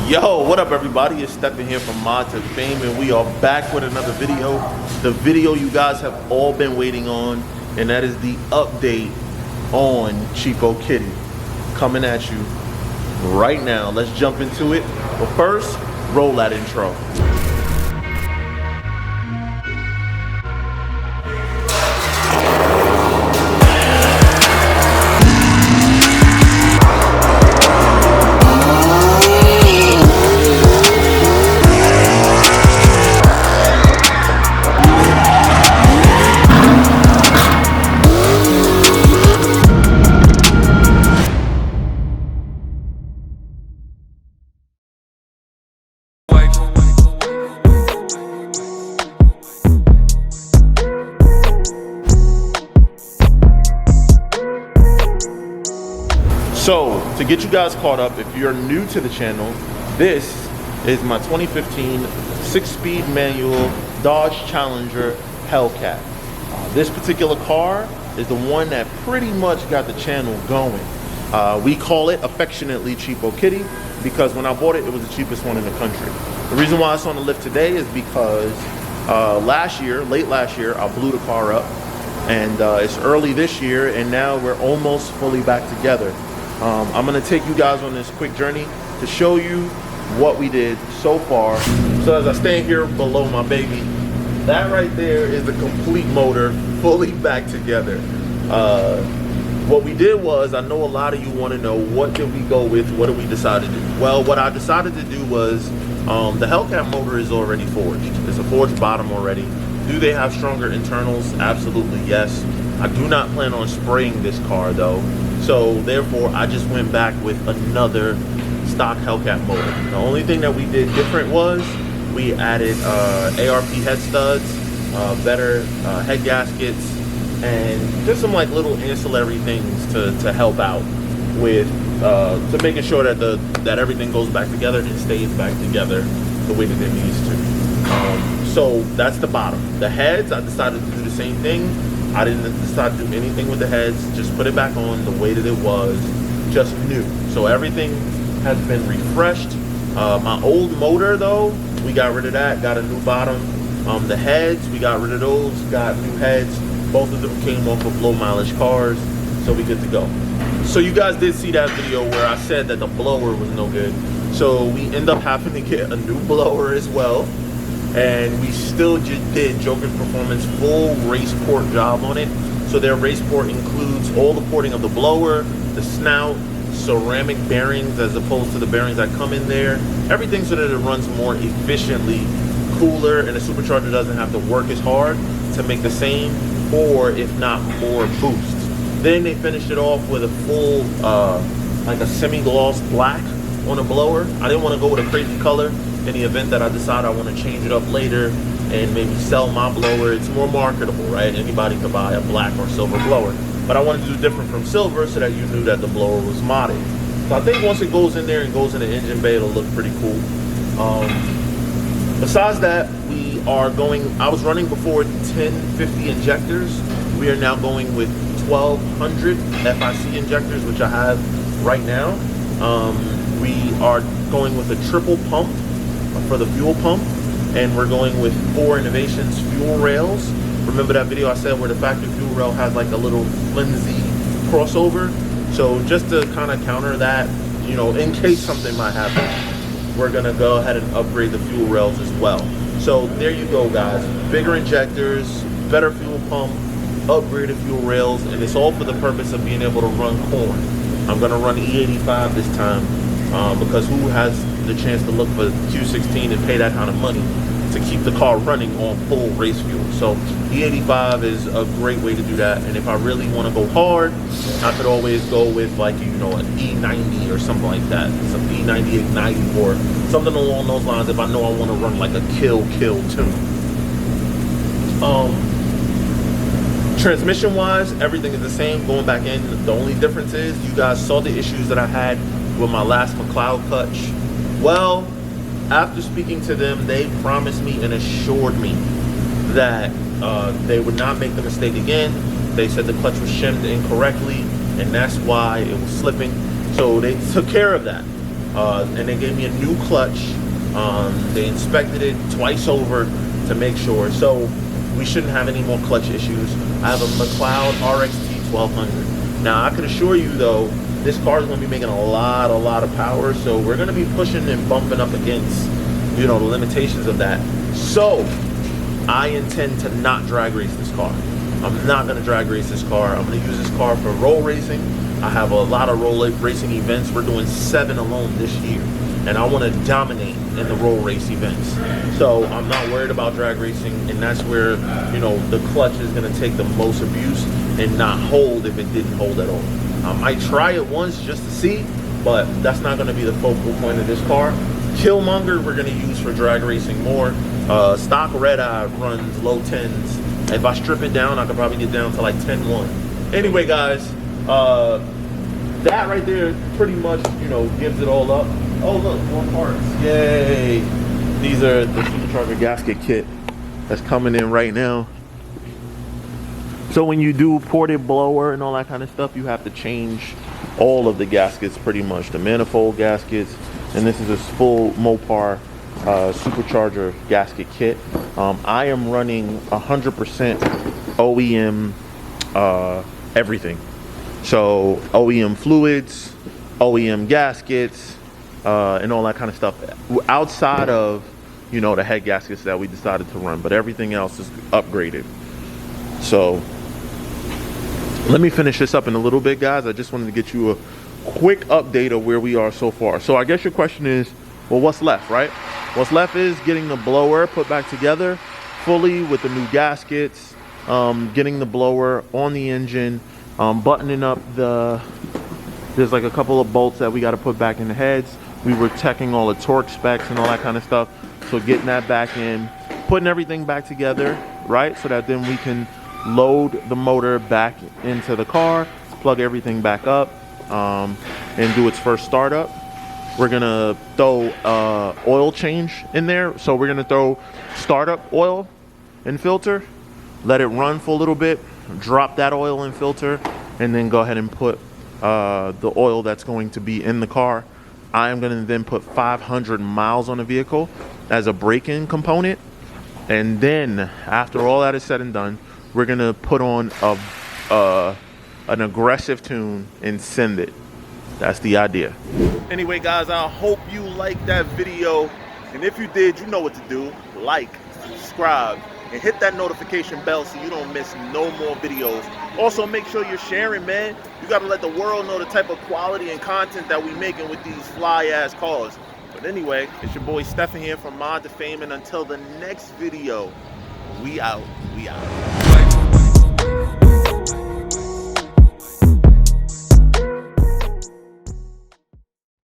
Yo, what up everybody? It's Stephen here from Mod2Fame and we are back with another video. The video you guys have all been waiting on, and that is the update on Cheapokitty. Coming at you right now. Let's jump into it. But first, roll that intro. So, to get you guys caught up, if you're new to the channel, this is my 2015 6-speed manual Dodge Challenger Hellcat. This particular car is the one that pretty much got the channel going. We call it affectionately Cheapokitty because when I bought it, it was the cheapest one in the country. The reason why it's on the lift today is because late last year, I blew the car up, and it's early this year, and now we're almost fully back together. I'm gonna take you guys on this quick journey to show you what we did so far. So as I stand here below my baby, that right there is the complete motor, fully back together. What we did was, I know a lot of you want to know, what did we go with, what did we decide to do? Well, what I decided to do was, the Hellcat motor is already forged. It's a forged bottom already. Do they have stronger internals? Absolutely yes. I do not plan on spraying this car though. So therefore, I just went back with another stock Hellcat motor. The only thing that we did different was we added ARP head studs, better head gaskets, and just some like little ancillary things to help out with to making sure that everything goes back together and stays back together the way that it needs to. So that's the bottom. The heads, I decided to do the same thing. I didn't decide to do anything with the heads, just put it back on the way that it was, just new. So everything has been refreshed. My old motor though, we got rid of that, got a new bottom. The heads, we got rid of those, got new heads. Both of them came off of low mileage cars, so we good to go. So you guys did see that video where I said that the blower was no good. So we end up having to get a new blower as well. And we still just did Joker's Performance full race port job on it. So their race port includes all the porting of the blower, the snout, ceramic bearings as opposed to the bearings that come in there. Everything so that it runs more efficiently, cooler, and the supercharger doesn't have to work as hard to make the same or if not more boost. Then they finished it off with a full, like a semi-gloss black on a blower. I didn't want to go with a crazy color in the event that I decide I want to change it up later and maybe sell my blower. It's more marketable, right? Anybody could buy a black or silver blower. But I wanted to do different from silver so that you knew that the blower was modded. So I think once it goes in there and goes in the engine bay, it'll look pretty cool. Besides that, we are going, I was running before 1050 injectors. We are now going with 1200 FIC injectors, which I have right now. We are going with a triple pump for the fuel pump, and we're going with 4 Innovations fuel rails. Remember that video I said where the factory fuel rail has like a little flimsy crossover? So just to kind of counter that, you know, in case something might happen, we're gonna go ahead and upgrade the fuel rails as well. So there you go guys, bigger injectors, better fuel pump, upgraded fuel rails, and it's all for the purpose of being able to run corn. I'm gonna run E85 this time because who has the chance to look for Q16 and pay that kind of money to keep the car running on full race fuel? So E85 is a great way to do that. And if I really want to go hard, I could always go with like, you know, an E90 or something like that, some E90 Ignite or something along those lines if I know I want to run like a kill tune. Transmission wise, everything is the same going back in. The only difference is you guys saw the issues that I had with my last McLeod clutch. Well, after speaking to them, they promised me and assured me that they would not make the mistake again. They said the clutch was shimmed incorrectly, and that's why it was slipping. So they took care of that. and they gave me a new clutch. They inspected it twice over to make sure. So we shouldn't have any more clutch issues. I have a McLeod RXT 1200. Now I can assure you though, this car is going to be making a lot of power. So we're going to be pushing and bumping up against, you know, the limitations of that. So I intend to not drag race this car. I'm not going to drag race this car. I'm going to use this car for roll racing. I have a lot of roll racing events. We're doing 7 alone this year. And I want to dominate in the roll race events. So I'm not worried about drag racing. And that's where, you know, the clutch is going to take the most abuse and not hold if it didn't hold at all. I might try it once just to see, but that's not going to be the focal point of this car. Killmonger we're going to use for drag racing more. Stock Red Eye runs low 10s. If I strip it down, I could probably get down to like 10.1. Anyway, guys, that right there pretty much, you know, gives it all up. Oh, look, more parts. Yay. These are the supercharger gasket kit that's coming in right now. So when you do ported blower and all that kind of stuff, you have to change all of the gaskets pretty much. The manifold gaskets, and this is a full Mopar supercharger gasket kit. I am running 100% OEM everything. So OEM fluids, OEM gaskets, and all that kind of stuff. Outside of, you know, the head gaskets that we decided to run, but everything else is upgraded. So let me finish this up in a little bit, guys. I just wanted to get you a quick update of where we are so far. So I guess your question is, well, what's left, right? What's left is getting the blower put back together fully with the new gaskets, getting the blower on the engine, buttoning up there's like a couple of bolts that we got to put back in the heads. We were checking all the torque specs and all that kind of stuff. So getting that back in, putting everything back together, right? So that then we can load the motor back into the car, plug everything back up, and do its first startup. We're gonna throw oil change in there. So we're gonna throw startup oil and filter, let it run for a little bit, drop that oil and filter, and then go ahead and put the oil that's going to be in the car. I am gonna then put 500 miles on the vehicle as a break-in component. And then after all that is said and done, we're gonna put on an aggressive tune and send it. That's the idea. Anyway, guys, I hope you liked that video. And if you did, you know what to do. Like, subscribe, and hit that notification bell so you don't miss no more videos. Also, make sure you're sharing, man. You gotta let the world know the type of quality and content that we making with these fly-ass cars. But anyway, it's your boy Stefan here from Mod2Fame, and until the next video, we out.